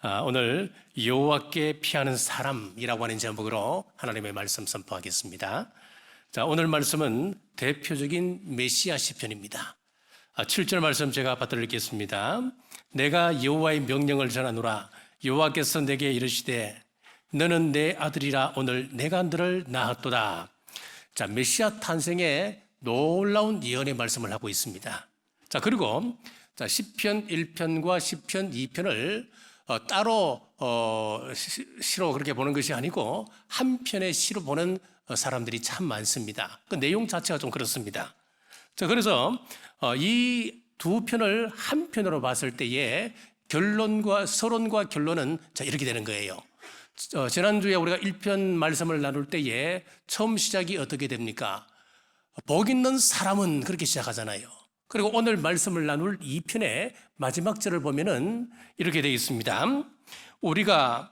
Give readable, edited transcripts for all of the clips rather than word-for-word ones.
오늘 여호와께 피하는 사람이라고 하는 제목으로 하나님의 말씀 선포하겠습니다. 자, 오늘 말씀은 대표적인 메시아 시편입니다. 7절 말씀 제가 받들겠습니다. 내가 여호와의 명령을 전하노라. 여호와께서 내게 이르시되 너는 내 아들이라 오늘 내가 너를 낳았도다. 자, 메시아 탄생의 놀라운 예언의 말씀을 하고 있습니다. 자, 그리고 시편 1편과 시편 2편을 따로 시로 그렇게 보는 것이 아니고 한 편의 시로 보는 사람들이 참 많습니다. 그 내용 자체가 좀 그렇습니다. 자, 그래서 이 두 편을 한 편으로 봤을 때에 서론과 결론은 이렇게 되는 거예요. 지난주에 우리가 1편 말씀을 나눌 때에 처음 시작이 어떻게 됩니까? 복 있는 사람은 그렇게 시작하잖아요. 그리고 오늘 말씀을 나눌 2편의 마지막 절을 보면은 이렇게 되어 있습니다. 우리가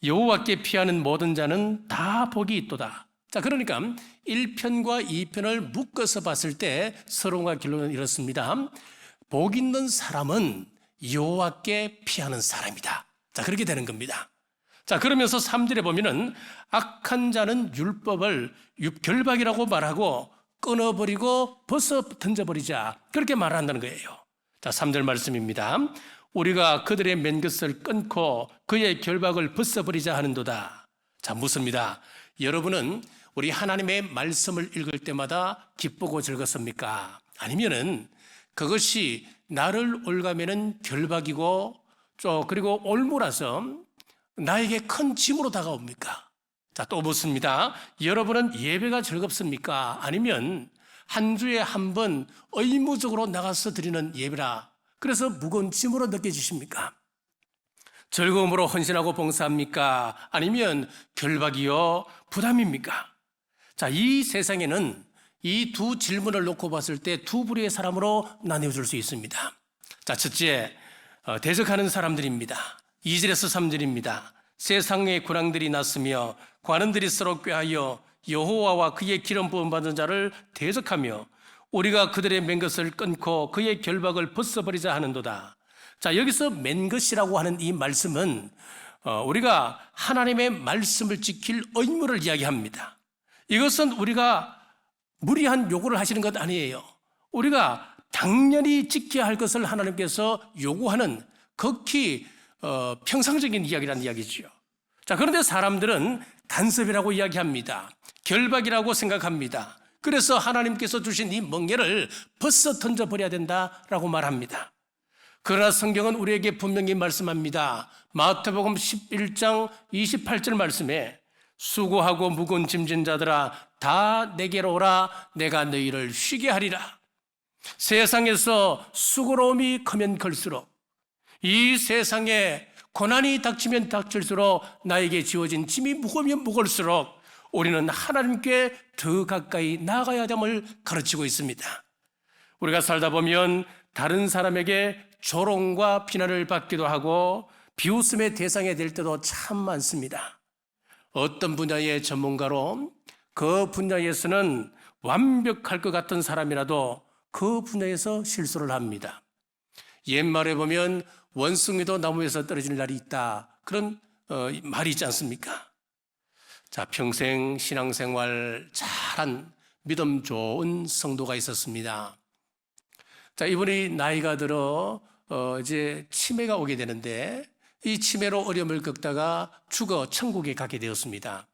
여호와께 피하는 모든 자는 다 복이 있도다. 자, 그러니까 1편과 2편을 묶어서 봤을 때 서론과 결론은 이렇습니다. 복 있는 사람은 여호와께 피하는 사람이다. 자, 그렇게 되는 겁니다. 자, 그러면서 3절에 보면은 악한 자는 율법을 결박이라고 말하고 끊어버리고 벗어 던져버리자, 그렇게 말한다는 거예요. 자, 3절 말씀입니다. 우리가 그들의 맨 것을 끊고 그의 결박을 벗어버리자 하는도다. 자, 묻습니다. 여러분은 우리 하나님의 말씀을 읽을 때마다 기쁘고 즐겁습니까? 아니면은 그것이 나를 올가매는 결박이고 그리고 올무라서 나에게 큰 짐으로 다가옵니까? 자, 또 묻습니다. 여러분은 예배가 즐겁습니까? 아니면 한 주에 한 번 의무적으로 나가서 드리는 예배라 그래서 무거운 짐으로 느껴지십니까? 즐거움으로 헌신하고 봉사합니까? 아니면 결박이요 부담입니까? 자, 이 세상에는 이 두 질문을 놓고 봤을 때 두 부류의 사람으로 나뉘어질 수 있습니다. 자, 첫째, 대적하는 사람들입니다. 2절에서 3절입니다. 세상의 군왕들이 났으며 관원들이 서로 꾀하여 여호와와 그의 기름 부음 받은 자를 대적하며 우리가 그들의 맨 것을 끊고 그의 결박을 벗어버리자 하는도다. 자, 여기서 맨 것이라고 하는 이 말씀은 우리가 하나님의 말씀을 지킬 의무를 이야기합니다. 이것은 우리가 무리한 요구를 하시는 것 아니에요. 우리가 당연히 지켜야 할 것을 하나님께서 요구하는 극히 평상적인 이야기라는 이야기죠. 자, 그런데 사람들은 간섭이라고 이야기합니다. 결박이라고 생각합니다. 그래서 하나님께서 주신 이 멍에를 벗어 던져버려야 된다라고 말합니다. 그러나 성경은 우리에게 분명히 말씀합니다. 마태복음 11장 28절 말씀에 수고하고 무거운 짐진 자들아 다 내게로 오라 내가 너희를 쉬게 하리라. 세상에서 수고로움이 크면 클수록 이 세상에 고난이 닥치면 닥칠수록 나에게 지어진 짐이 무거우면 무거울수록 우리는 하나님께 더 가까이 나아가야 됨을 가르치고 있습니다. 우리가 살다 보면 다른 사람에게 조롱과 비난을 받기도 하고 비웃음의 대상이 될 때도 참 많습니다. 어떤 분야의 전문가로 그 분야에서는 완벽할 것 같은 사람이라도 그 분야에서 실수를 합니다. 옛말에 보면 원숭이도 나무에서 떨어질 날이 있다, 그런 말이 있지 않습니까? 자, 평생 신앙생활 잘한 믿음 좋은 성도가 있었습니다. 자, 이분이 나이가 들어 이제 치매가 오게 되는데 이 치매로 어려움을 겪다가 죽어 천국에 가게 되었습니다.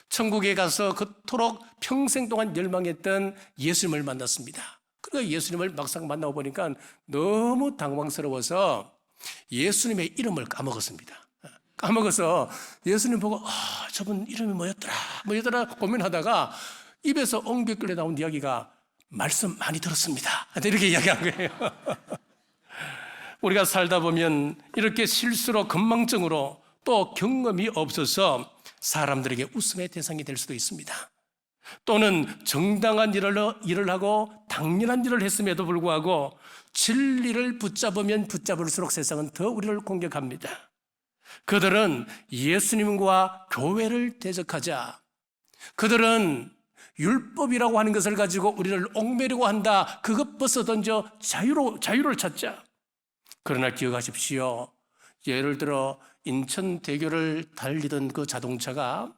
천국에 가서 그토록 평생 동안 열망했던 예수님을 만났습니다. 그러니까 예수님을 막상 만나고 보니까 너무 당황스러워서 예수님의 이름을 까먹었습니다. 까먹어서 예수님 보고 저분 이름이 뭐였더라 고민하다가 입에서 엉겨 끌려 나온 이야기가 말씀 많이 들었습니다, 이렇게 이야기한 거예요. 우리가 살다 보면 이렇게 실수로 건망증으로 또 경험이 없어서 사람들에게 웃음의 대상이 될 수도 있습니다. 또는 정당한 일을 하고 당연한 일을 했음에도 불구하고 진리를 붙잡으면 붙잡을수록 세상은 더 우리를 공격합니다. 그들은 예수님과 교회를 대적하자, 그들은 율법이라고 하는 것을 가지고 우리를 얽매려고 한다, 그것 벗어 던져 자유를 찾자. 그러나 기억하십시오. 예를 들어 인천대교를 달리던 그 자동차가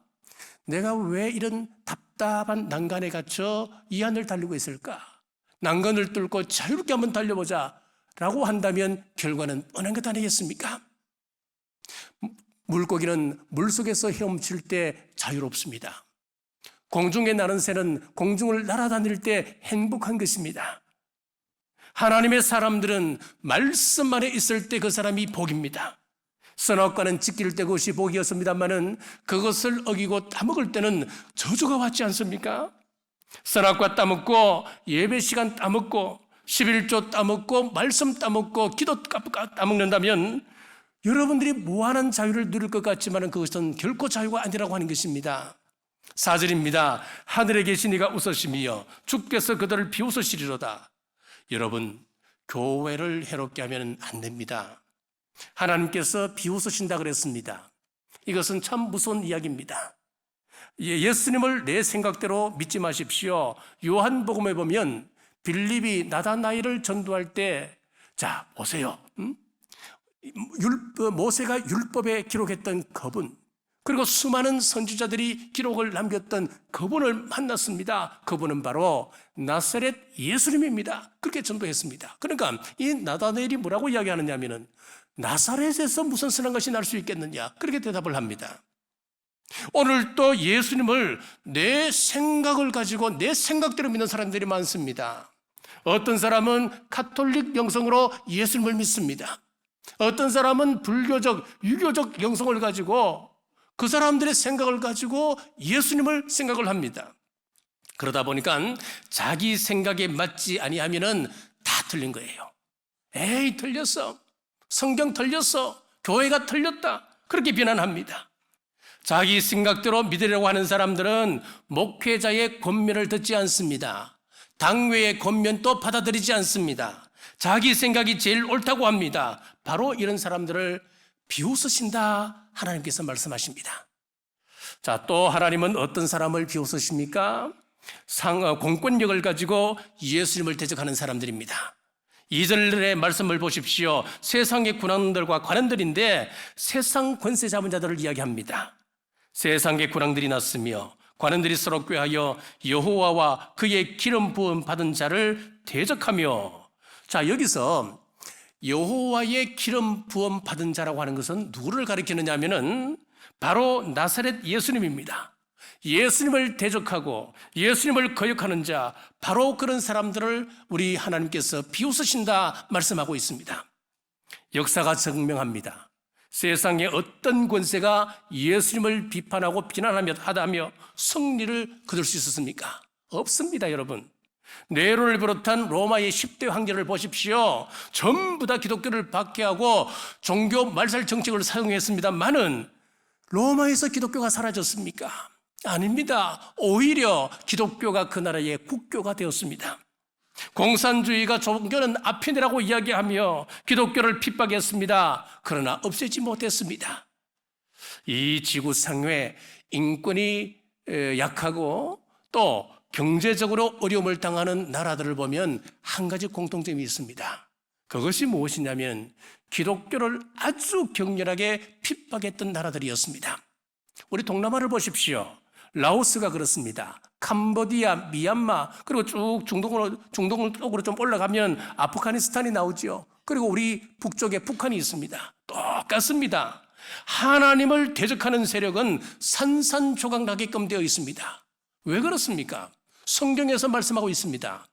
내가 왜 이런 답답한 난간에 갇혀 이 안을 달리고 있을까? 난간을 뚫고 자유롭게 한번 달려보자 라고 한다면 결과는 뻔한 것 아니겠습니까? 물고기는 물속에서 헤엄칠 때 자유롭습니다. 공중에 나는 새는 공중을 날아다닐 때 행복한 것입니다. 하나님의 사람들은 말씀 안에 있을 때 그 사람이 복입니다. 선악과는 지킬 때 그것이 복이었습니다마는 그것을 어기고 따먹을 때는 저주가 왔지 않습니까? 선악과 따먹고 예배 시간 따먹고 11조 따먹고 말씀 따먹고 기도 따먹는다면 여러분들이 무한한 자유를 누릴 것 같지만 그것은 결코 자유가 아니라고 하는 것입니다. 4절입니다. 하늘에 계신 이가 웃으시며 주께서 그들을 비웃으시리로다. 여러분, 교회를 해롭게 하면 안 됩니다. 하나님께서 비웃으신다 그랬습니다. 이것은 참 무서운 이야기입니다. 예수님을 내 생각대로 믿지 마십시오. 요한복음에 보면 빌립이 나다나엘을 전도할 때, 자 보세요. 모세가 율법에 기록했던 그분, 그리고 수많은 선지자들이 기록을 남겼던 그분을 만났습니다. 그분은 바로 나사렛 예수님입니다. 그렇게 전도했습니다. 그러니까 이 나다나엘이 뭐라고 이야기하느냐면은 나사렛에서 무슨 선한 것이 날 수 있겠느냐, 그렇게 대답을 합니다. 오늘 또 예수님을 내 생각을 가지고 내 생각대로 믿는 사람들이 많습니다. 어떤 사람은 가톨릭 영성으로 예수님을 믿습니다. 어떤 사람은 불교적, 유교적 영성을 가지고 그 사람들의 생각을 가지고 예수님을 생각을 합니다. 그러다 보니까 자기 생각에 맞지 아니하면은 다 틀린 거예요. 에이, 틀렸어. 성경 틀렸어. 교회가 틀렸다. 그렇게 비난합니다. 자기 생각대로 믿으려고 하는 사람들은 목회자의 권면을 듣지 않습니다. 당회의 권면도 받아들이지 않습니다. 자기 생각이 제일 옳다고 합니다. 바로 이런 사람들을 비웃으신다 하나님께서 말씀하십니다. 자, 또 하나님은 어떤 사람을 비웃으십니까? 공권력을 가지고 예수님을 대적하는 사람들입니다. 2절의 말씀을 보십시오. 세상의 군왕들과 관원들인데 세상 권세 잡은 자들을 이야기합니다. 세상의 군왕들이 났으며 관원들이 서로 꾀하여 여호와와 그의 기름 부음 받은 자를 대적하며, 자, 여기서 여호와의 기름 부음 받은 자라고 하는 것은 누구를 가리키느냐 하면은 바로 나사렛 예수님입니다. 예수님을 대적하고 예수님을 거역하는 자, 바로 그런 사람들을 우리 하나님께서 비웃으신다 말씀하고 있습니다. 역사가 증명합니다. 세상에 어떤 권세가 예수님을 비판하고 비난하며 하다며 승리를 거둘 수 있었습니까? 없습니다, 여러분. 네로를 비롯한 로마의 10대 황제를 보십시오. 전부 다 기독교를 박해하고 종교 말살 정책을 사용했습니다만은 로마에서 기독교가 사라졌습니까? 아닙니다. 오히려 기독교가 그 나라의 국교가 되었습니다. 공산주의가 종교는 아핀이라고 이야기하며 기독교를 핍박했습니다. 그러나 없애지 못했습니다. 이 지구상에 인권이 약하고 또 경제적으로 어려움을 당하는 나라들을 보면 한 가지 공통점이 있습니다. 그것이 무엇이냐면 기독교를 아주 격렬하게 핍박했던 나라들이었습니다. 우리 동남아를 보십시오. 라오스가 그렇습니다. 캄보디아, 미얀마, 그리고 쭉 중동 쪽으로 좀 올라가면 아프가니스탄이 나오죠. 그리고 우리 북쪽에 북한이 있습니다. 똑같습니다. 하나님을 대적하는 세력은 산산조각 나게끔 되어 있습니다. 왜 그렇습니까? 성경에서 말씀하고 있습니다.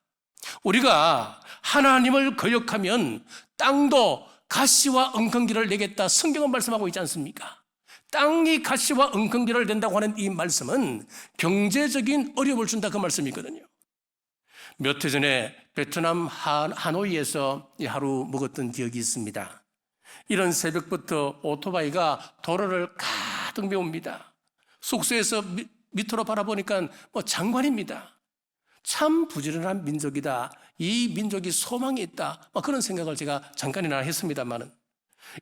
우리가 하나님을 거역하면 땅도 가시와 엉겅기를 내겠다, 성경은 말씀하고 있지 않습니까? 땅이 가시와 엉겅기를 낸다고 하는 이 말씀은 경제적인 어려움을 준다, 그 말씀이거든요. 몇 해 전에 베트남 하노이에서 하루 먹었던 기억이 있습니다. 이런 새벽부터 오토바이가 도로를 가득 메웁니다. 숙소에서 밑으로 바라보니까 장관입니다. 참 부지런한 민족이다. 이 민족이 소망이 있다. 그런 생각을 제가 잠깐이나 했습니다만은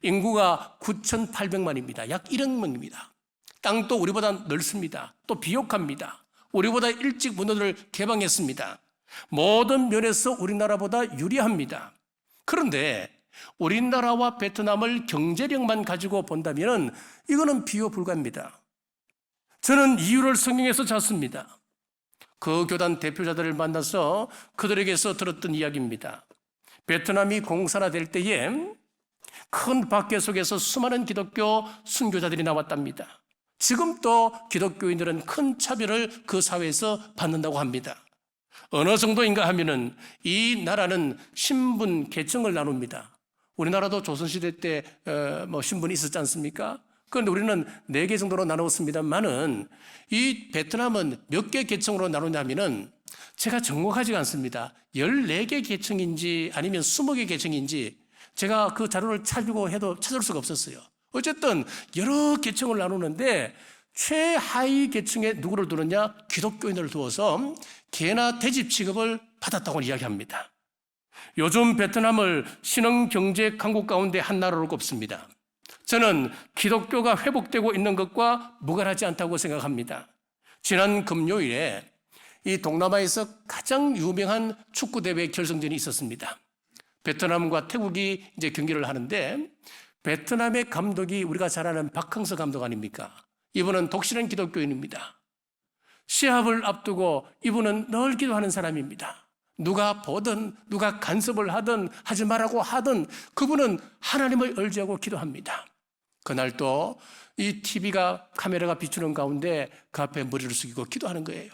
인구가 9,800만입니다. 약 1억 명입니다. 땅도 우리보다 넓습니다. 또 비옥합니다. 우리보다 일찍 문호를 개방했습니다. 모든 면에서 우리나라보다 유리합니다. 그런데 우리나라와 베트남을 경제력만 가지고 본다면 이거는 비교 불가입니다. 저는 이유를 성경에서 찾습니다. 그 교단 대표자들을 만나서 그들에게서 들었던 이야기입니다. 베트남이 공산화될 때에 큰 박해 속에서 수많은 기독교 순교자들이 나왔답니다. 지금 또 기독교인들은 큰 차별을 그 사회에서 받는다고 합니다. 어느 정도인가 하면은 이 나라는 신분 계층을 나눕니다. 우리나라도 조선시대 때 신분이 있었지 않습니까? 그런데 우리는 4개 정도로 나누었습니다만은 이 베트남은 몇 개 계층으로 나누냐면은 제가 정확하지가 않습니다. 14개 계층인지 아니면 20개 계층인지 제가 그 자료를 찾으려고 해도 찾을 수가 없었어요. 어쨌든 여러 계층을 나누는데 최하위 계층에 누구를 두느냐? 기독교인을 두어서 개나 대집 취급을 받았다고 이야기합니다. 요즘 베트남을 신흥 경제 강국 가운데 한 나라로 꼽습니다. 저는 기독교가 회복되고 있는 것과 무관하지 않다고 생각합니다. 지난 금요일에 이 동남아에서 가장 유명한 축구대회 결승전이 있었습니다. 베트남과 태국이 이제 경기를 하는데 베트남의 감독이 우리가 잘 아는 박항서 감독 아닙니까? 이분은 독실한 기독교인입니다. 시합을 앞두고 이분은 늘 기도하는 사람입니다. 누가 보든 누가 간섭을 하든 하지 말라고 하든 그분은 하나님을 의지하고 기도합니다. 그날 또 이 TV가 카메라가 비추는 가운데 그 앞에 머리를 숙이고 기도하는 거예요.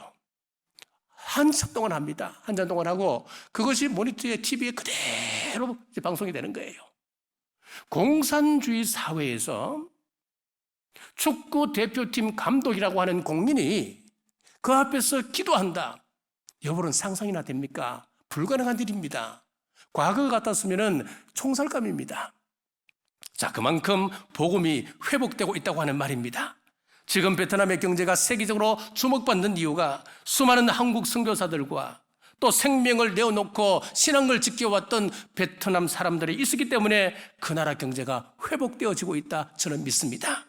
한참 동안 합니다. 한참 동안 하고 그것이 모니터에 TV에 그대로 방송이 되는 거예요. 공산주의 사회에서 축구 대표팀 감독이라고 하는 공민이 그 앞에서 기도한다. 여러분 상상이나 됩니까? 불가능한 일입니다. 과거 같았으면 총살감입니다. 자, 그만큼 복음이 회복되고 있다고 하는 말입니다. 지금 베트남의 경제가 세계적으로 주목받는 이유가 수많은 한국 선교사들과 또 생명을 내어놓고 신앙을 지켜왔던 베트남 사람들이 있었기 때문에 그 나라 경제가 회복되어지고 있다 저는 믿습니다.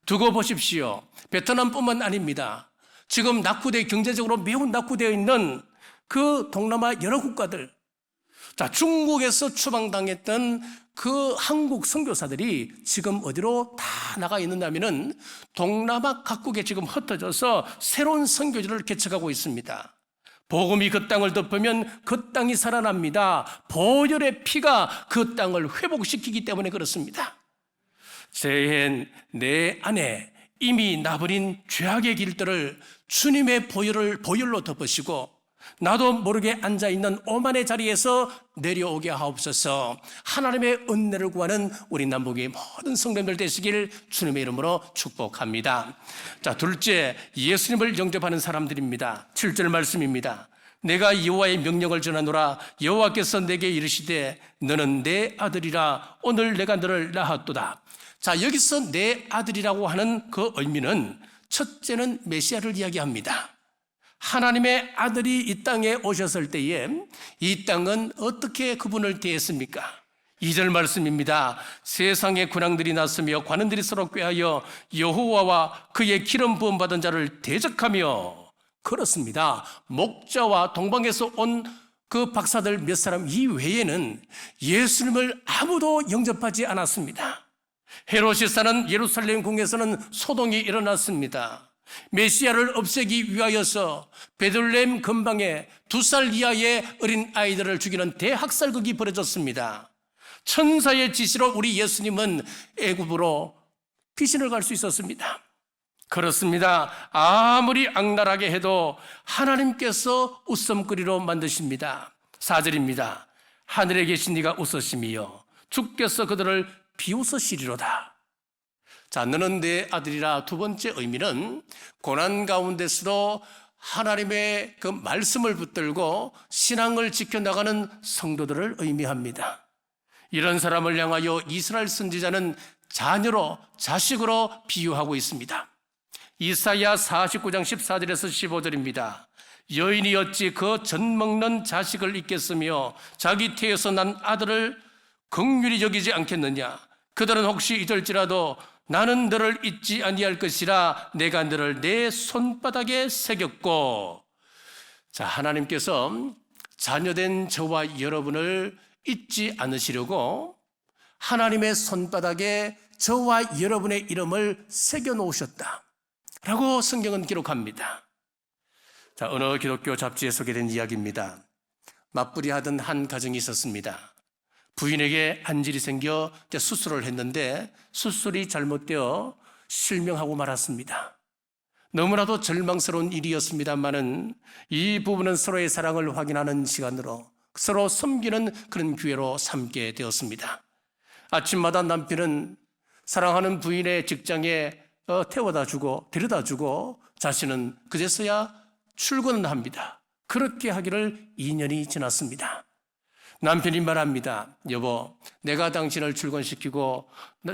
두고 보십시오. 베트남뿐만 아닙니다. 지금 낙후되어 경제적으로 매우 낙후되어 있는 그 동남아 여러 국가들, 자, 중국에서 추방당했던 그 한국 선교사들이 지금 어디로 다 나가 있느냐면은 동남아 각국에 지금 흩어져서 새로운 선교지를 개척하고 있습니다. 복음이 그 땅을 덮으면 그 땅이 살아납니다. 보혈의 피가 그 땅을 회복시키기 때문에 그렇습니다. 내 안에 이미 나버린 죄악의 길들을 주님의 보혈로 덮으시고 나도 모르게 앉아있는 오만의 자리에서 내려오게 하옵소서. 하나님의 은혜를 구하는 우리 남북의 모든 성도님들 되시길 주님의 이름으로 축복합니다. 자, 둘째, 예수님을 영접하는 사람들입니다. 7절 말씀입니다. 내가 여호와의 명령을 전하노라. 여호와께서 내게 이르시되 너는 내 아들이라. 오늘 내가 너를 낳았도다. 자, 여기서 내 아들이라고 하는 그 의미는 첫째는 메시아를 이야기합니다. 하나님의 아들이 이 땅에 오셨을 때에 이 땅은 어떻게 그분을 대했습니까? 2절 말씀입니다. 세상의 군왕들이 났으며 관원들이 서로 꾀하여 여호와와 그의 기름 부음 받은 자를 대적하며, 그렇습니다. 목자와 동방에서 온 그 박사들 몇 사람 이외에는 예수님을 아무도 영접하지 않았습니다. 헤롯이 사는 예루살렘 궁에서는 소동이 일어났습니다. 메시아를 없애기 위하여서 베들레헴 근방에 2살 이하의 어린 아이들을 죽이는 대학살극이 벌어졌습니다. 천사의 지시로 우리 예수님은 애굽으로 피신을 갈 수 있었습니다. 그렇습니다. 아무리 악랄하게 해도 하나님께서 웃음거리로 만드십니다. 4절입니다. 하늘에 계신 이가 웃으심이요 주께서 그들을 비웃으시리로다. 자, 너는 내 아들이라. 두 번째 의미는 고난 가운데서도 하나님의 그 말씀을 붙들고 신앙을 지켜나가는 성도들을 의미합니다. 이런 사람을 향하여 이스라엘 선지자는 자녀로, 자식으로 비유하고 있습니다. 이사야 49장 14절에서 15절입니다. 여인이 어찌 그 젖먹는 자식을 잊겠으며 자기 태에서 난 아들을 긍휼히 여기지 않겠느냐. 그들은 혹시 잊을지라도 나는 너를 잊지 아니할 것이라. 내가 너를 내 손바닥에 새겼고. 자, 하나님께서 자녀된 저와 여러분을 잊지 않으시려고 하나님의 손바닥에 저와 여러분의 이름을 새겨 놓으셨다 라고 성경은 기록합니다. 자, 어느 기독교 잡지에 소개된 이야기입니다. 맞벌이 하던 한 가정이 있었습니다. 부인에게 안질이 생겨 수술을 했는데 수술이 잘못되어 실명하고 말았습니다. 너무나도 절망스러운 일이었습니다만은 이 부부는 서로의 사랑을 확인하는 시간으로 서로 섬기는 그런 기회로 삼게 되었습니다. 아침마다 남편은 사랑하는 부인의 직장에 태워다 주고 데려다 주고 자신은 그제서야 출근을 합니다. 그렇게 하기를 2년이 지났습니다. 남편이 말합니다. 여보, 내가 당신을 출근시키고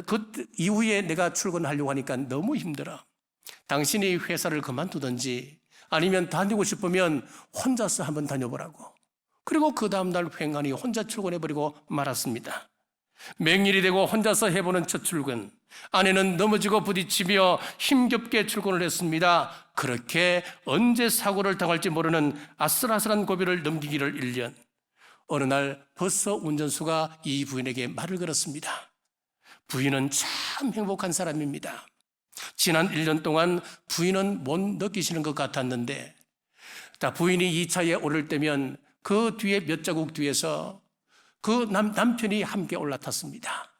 그 이후에 내가 출근하려고 하니까 너무 힘들어. 당신이 회사를 그만두든지 아니면 다니고 싶으면 혼자서 한번 다녀보라고. 그리고 그 다음날 횡하니 혼자 출근해버리고 말았습니다. 맹일이 되고 혼자서 해보는 첫 출근. 아내는 넘어지고 부딪히며 힘겹게 출근을 했습니다. 그렇게 언제 사고를 당할지 모르는 아슬아슬한 고비를 넘기기를 1년. 어느 날 벌써 운전수가 이 부인에게 말을 걸었습니다. 부인은 참 행복한 사람입니다. 지난 1년 동안 부인은 못 느끼시는 것 같았는데 부인이 이 차에 오를 때면 그 뒤에 몇 자국 뒤에서 그 남편이 함께 올라탔습니다.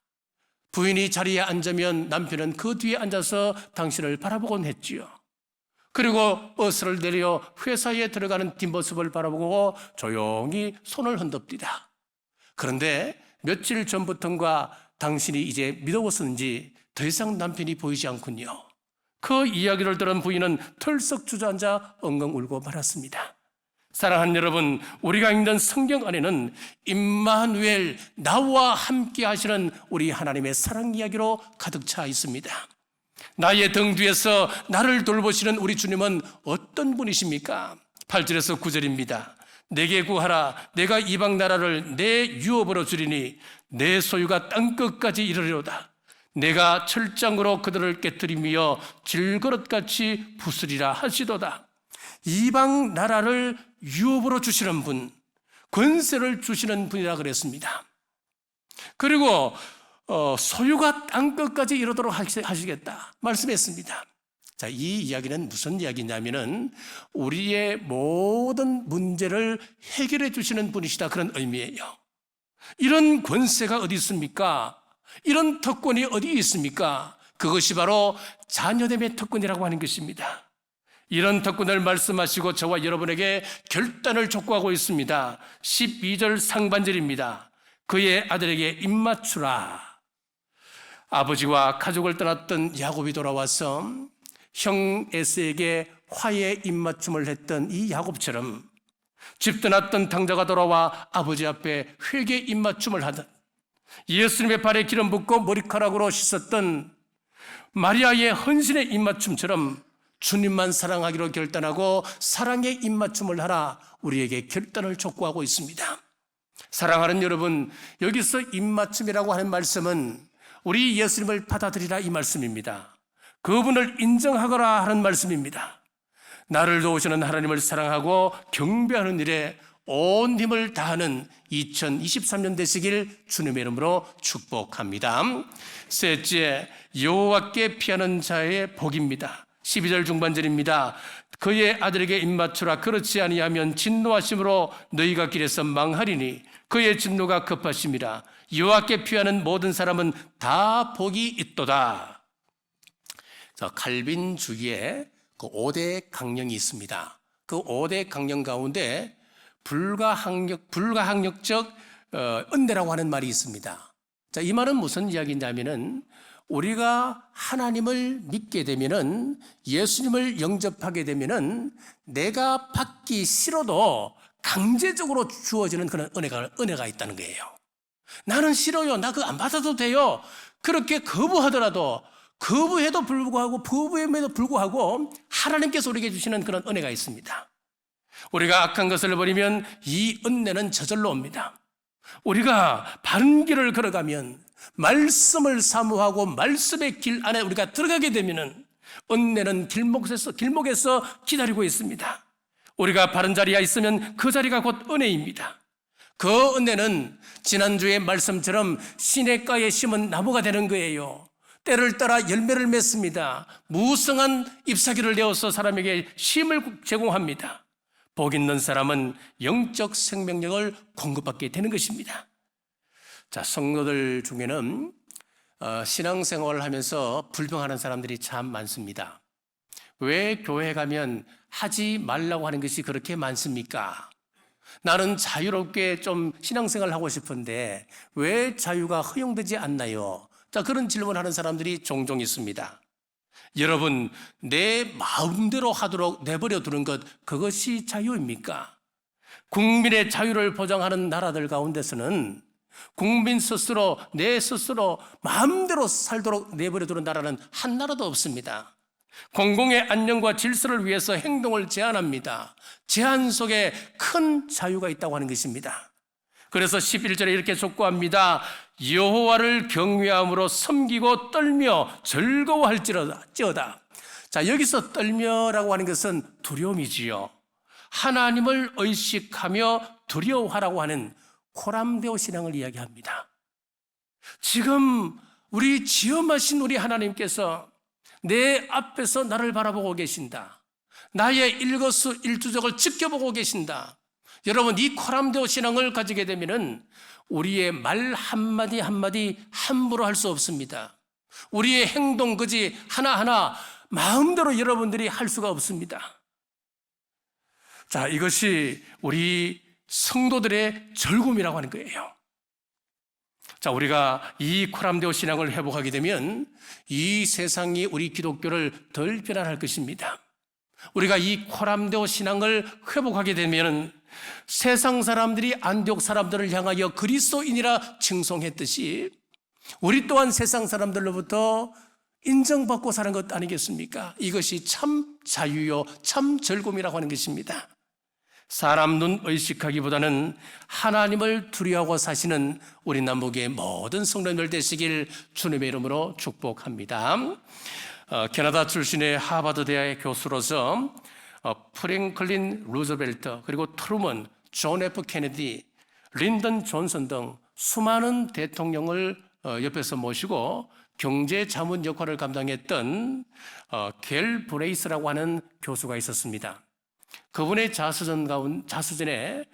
부인이 자리에 앉으면 남편은 그 뒤에 앉아서 당신을 바라보곤 했지요. 그리고 버스를 내려 회사에 들어가는 뒷모습을 바라보고 조용히 손을 흔듭니다. 그런데 며칠 전부터인가 당신이 이제 미뤄웠는지 더 이상 남편이 보이지 않군요. 그 이야기를 들은 부인은 털썩 주저앉아 엉엉 울고 말았습니다. 사랑하는 여러분, 우리가 읽는 성경 안에는 임마누엘, 나와 함께 하시는 우리 하나님의 사랑 이야기로 가득 차 있습니다. 나의 등 뒤에서 나를 돌보시는 우리 주님은 어떤 분이십니까? 8절에서 9절입니다. 내게 구하라. 내가 이방 나라를 내 유업으로 주리니 내 소유가 땅끝까지 이르리로다. 내가 철장으로 그들을 깨뜨리며 질그릇같이 부수리라 하시도다. 이방 나라를 유업으로 주시는 분, 권세를 주시는 분이라 그랬습니다. 그리고 소유가 땅끝까지 이르도록 하시겠다 말씀했습니다. 자, 이 이야기는 무슨 이야기냐면은 우리의 모든 문제를 해결해 주시는 분이시다 그런 의미예요. 이런 권세가 어디 있습니까? 이런 특권이 어디 있습니까? 그것이 바로 자녀됨의 특권이라고 하는 것입니다. 이런 특권을 말씀하시고 저와 여러분에게 결단을 촉구하고 있습니다. 12절 상반절입니다. 그의 아들에게 입맞추라. 아버지와 가족을 떠났던 야곱이 돌아와서 형 에서에게 화해 입맞춤을 했던 이 야곱처럼 집 떠났던 당자가 돌아와 아버지 앞에 회개 입맞춤을 하던 예수님의 발에 기름 붓고 머리카락으로 씻었던 마리아의 헌신의 입맞춤처럼 주님만 사랑하기로 결단하고 사랑의 입맞춤을 하라 우리에게 결단을 촉구하고 있습니다. 사랑하는 여러분, 여기서 입맞춤이라고 하는 말씀은 우리 예수님을 받아들이라 이 말씀입니다. 그분을 인정하거라 하는 말씀입니다. 나를 도우시는 하나님을 사랑하고 경배하는 일에 온 힘을 다하는 2023년 되시길 주님의 이름으로 축복합니다. 셋째, 여호와께 피하는 자의 복입니다. 12절 중반절입니다. 그의 아들에게 입맞추라. 그렇지 아니하면 진노하심으로 너희가 길에서 망하리니 그의 진노가 급하심이라. 여호와께 피하는 모든 사람은 다 복이 있도다. 칼빈주의에 그 5대 강령이 있습니다. 그 5대 강령 가운데 불가항력적 은혜라고 하는 말이 있습니다. 자, 이 말은 무슨 이야기냐면은 우리가 하나님을 믿게 되면은 예수님을 영접하게 되면은 내가 받기 싫어도 강제적으로 주어지는 그런 은혜가 있다는 거예요. 나는 싫어요. 나 그거 안 받아도 돼요. 그렇게 거부하더라도 거부해도 불구하고 거부함에도 불구하고 하나님께서 우리에게 주시는 그런 은혜가 있습니다. 우리가 악한 것을 버리면 이 은혜는 저절로 옵니다. 우리가 바른 길을 걸어가면 말씀을 사모하고 말씀의 길 안에 우리가 들어가게 되면은 은혜는 길목에서 기다리고 있습니다. 우리가 바른 자리에 있으면 그 자리가 곧 은혜입니다. 그 은혜는 지난주의 말씀처럼 시냇가에 심은 나무가 되는 거예요. 때를 따라 열매를 맺습니다. 무성한 잎사귀를 내어서 사람에게 쉼을 제공합니다. 복 있는 사람은 영적 생명력을 공급받게 되는 것입니다. 자, 성도들 중에는 신앙생활을 하면서 불평하는 사람들이 참 많습니다. 왜 교회 가면 하지 말라고 하는 것이 그렇게 많습니까? 나는 자유롭게 좀 신앙생활을 하고 싶은데 왜 자유가 허용되지 않나요? 자, 그런 질문하는 사람들이 종종 있습니다. 여러분, 내 마음대로 하도록 내버려 두는 것, 그것이 자유입니까? 국민의 자유를 보장하는 나라들 가운데서는 국민 스스로, 내 스스로 마음대로 살도록 내버려 두는 나라는 한 나라도 없습니다. 공공의 안녕과 질서를 위해서 행동을 제한합니다. 제한 속에 큰 자유가 있다고 하는 것입니다. 그래서 11절에 이렇게 촉구합니다. 여호와를 경외함으로 섬기고 떨며 즐거워할지어다. 자, 여기서 떨며라고 하는 것은 두려움이지요. 하나님을 의식하며 두려워하라고 하는 코람데오 신앙을 이야기합니다. 지금 우리 지엄하신 우리 하나님께서 내 앞에서 나를 바라보고 계신다. 나의 일거수일투족을 지켜보고 계신다. 여러분, 이 코람데오 신앙을 가지게 되면은 우리의 말 한마디 한마디 함부로 할 수 없습니다. 우리의 행동 그지 하나하나 마음대로 여러분들이 할 수가 없습니다. 자, 이것이 우리 성도들의 즐거움이라고 하는 거예요. 자, 우리가 이 코람데오 신앙을 회복하게 되면 이 세상이 우리 기독교를 덜 비난할 것입니다. 우리가 이 코람데오 신앙을 회복하게 되면 세상 사람들이 안디옥 사람들을 향하여 그리스도인이라 칭송했듯이 우리 또한 세상 사람들로부터 인정받고 사는 것 아니겠습니까? 이것이 참 자유요, 참 즐거움이라고 하는 것입니다. 사람 눈 의식하기보다는 하나님을 두려워하고 사시는 우리 남북의 모든 성도님들 되시길 주님의 이름으로 축복합니다. 캐나다 출신의 하버드 대학의 교수로서 프랭클린 루즈벨트, 그리고 트루먼, 존 F 케네디, 린던 존슨 등 수많은 대통령을 옆에서 모시고 경제 자문 역할을 감당했던 겔 브레이스라고 하는 교수가 있었습니다. 그분의 자서전에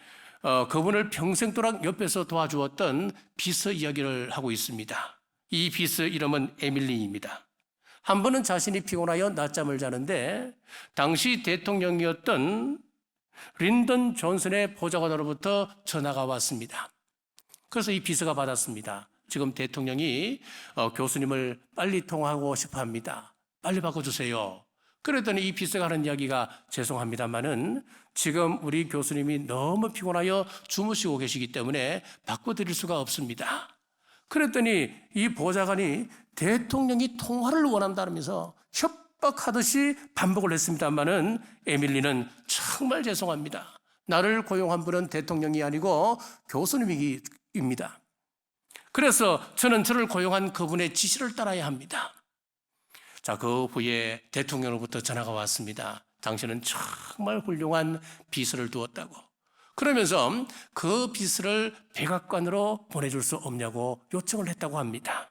그분을 평생도록 옆에서 도와주었던 비서 이야기를 하고 있습니다. 이 비서 이름은 에밀리입니다. 한 번은 자신이 피곤하여 낮잠을 자는데 당시 대통령이었던 린던 존슨의 보좌관으로부터 전화가 왔습니다. 그래서 이 비서가 받았습니다. 지금 대통령이 교수님을 빨리 통화하고 싶어 합니다. 빨리 바꿔주세요. 그랬더니 이 비서가 하는 이야기가 죄송합니다만은 지금 우리 교수님이 너무 피곤하여 주무시고 계시기 때문에 바꿔드릴 수가 없습니다. 그랬더니 이 보좌관이 대통령이 통화를 원한다면서 협박하듯이 반복을 했습니다만은 에밀리는 정말 죄송합니다. 나를 고용한 분은 대통령이 아니고 교수님입니다. 그래서 저를 고용한 그분의 지시를 따라야 합니다. 자, 그 후에 대통령으로부터 전화가 왔습니다. 당신은 정말 훌륭한 비서를 두었다고. 그러면서 그 비서를 백악관으로 보내줄 수 없냐고 요청을 했다고 합니다.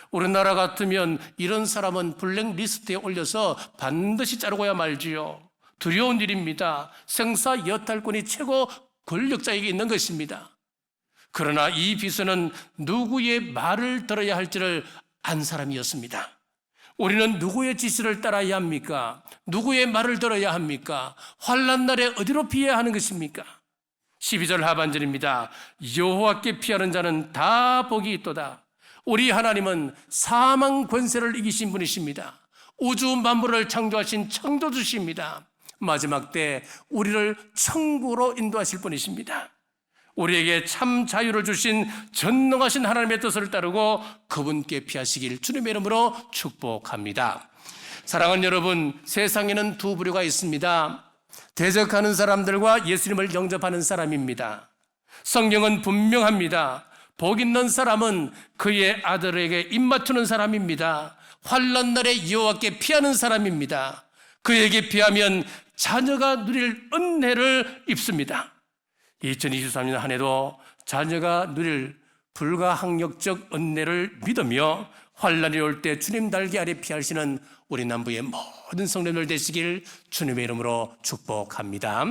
우리나라 같으면 이런 사람은 블랙리스트에 올려서 반드시 자르고야 말지요. 두려운 일입니다. 생사 여탈권이 최고 권력자에게 있는 것입니다. 그러나 이 비서는 누구의 말을 들어야 할지를 안 사람이었습니다. 우리는 누구의 지시를 따라야 합니까? 누구의 말을 들어야 합니까? 환난 날에 어디로 피해야 하는 것입니까? 12절 하반절입니다. 여호와께 피하는 자는 다 복이 있도다. 우리 하나님은 사망 권세를 이기신 분이십니다. 우주 만물을 창조하신 창조주십니다. 마지막 때 우리를 천국으로 인도하실 분이십니다. 우리에게 참 자유를 주신 전능하신 하나님의 뜻을 따르고 그분께 피하시길 주님의 이름으로 축복합니다. 사랑하는 여러분, 세상에는 두 부류가 있습니다. 대적하는 사람들과 예수님을 영접하는 사람입니다. 성경은 분명합니다. 복 있는 사람은 그의 아들에게 입맞추는 사람입니다. 환난 날에 여호와께 피하는 사람입니다. 그에게 피하면 자녀가 누릴 은혜를 입습니다. 2023년 한 해도 자녀가 누릴 불가항력적 은혜를 믿으며 환난이 올 때 주님 날개 아래 피하시는 우리 남부의 모든 성도들 되시길 주님의 이름으로 축복합니다.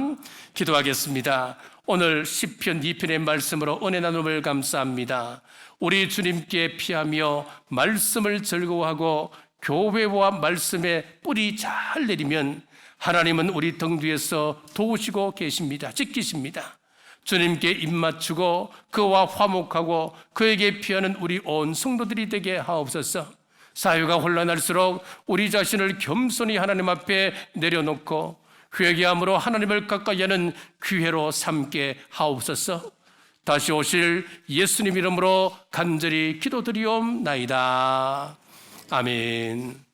기도하겠습니다. 오늘 시편 2편의 말씀으로 은혜 나눔을 감사합니다. 우리 주님께 피하며 말씀을 즐거워하고 교회와 말씀에 뿌리 잘 내리면 하나님은 우리 등 뒤에서 도우시고 계십니다. 지키십니다. 주님께 입맞추고 그와 화목하고 그에게 피하는 우리 온 성도들이 되게 하옵소서. 사회가 혼란할수록 우리 자신을 겸손히 하나님 앞에 내려놓고 회개함으로 하나님을 가까이 하는 기회로 삼게 하옵소서. 다시 오실 예수님 이름으로 간절히 기도드리옵나이다. 아멘.